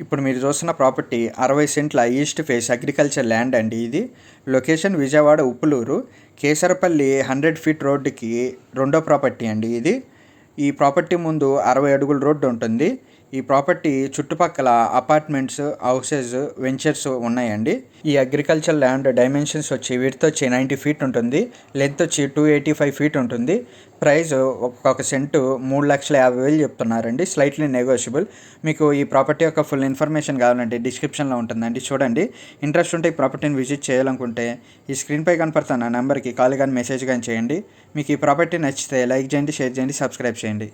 ఇప్పుడు మీరు చూస్తున్న ప్రాపర్టీ 60 సెంట్ల ఈస్ట్ ఫేస్ అగ్రికల్చర్ ల్యాండ్ అండి. ఇది లొకేషన్ విజయవాడ ఉప్పులూరు, కేసరపల్లి 100 ఫీట్ రోడ్డుకి రెండో ప్రాపర్టీ అండి. ఈ ప్రాపర్టీ ముందు 60 అడుగుల రోడ్డు ఉంటుంది. ఈ ప్రాపర్టీ చుట్టుపక్కల అపార్ట్మెంట్స్, హౌసెస్, వెంచర్స్ ఉన్నాయండి. ఈ అగ్రికల్చర్ ల్యాండ్ డైమెన్షన్స్ వచ్చి విడ్త్ వచ్చి 90 ఫీట్ ఉంటుంది, లెంత్ వచ్చి 285 ఫీట్ ఉంటుంది. ప్రైస్ ఒక్కొక్క సెంటు 3,50,000 చెప్తున్నారండి, స్లైట్లీ నెగోషియబుల్. మీకు ఈ ప్రాపర్టీ యొక్క ఫుల్ ఇన్ఫర్మేషన్ కావాలంటే డిస్క్రిప్షన్లో ఉంటుందండి, చూడండి. ఇంట్రెస్ట్ ఉంటే ఈ ప్రాపర్టీని విజిట్ చేయాలనుకుంటే ఈ స్క్రీన్పై కనపడుతున్న నెంబర్కి కాల్ కానీ మెసేజ్ కానీ చేయండి. మీకు ఈ ప్రాపర్టీ నచ్చితే లైక్ చేయండి, షేర్ చేయండి, సబ్స్క్రైబ్ చేయండి.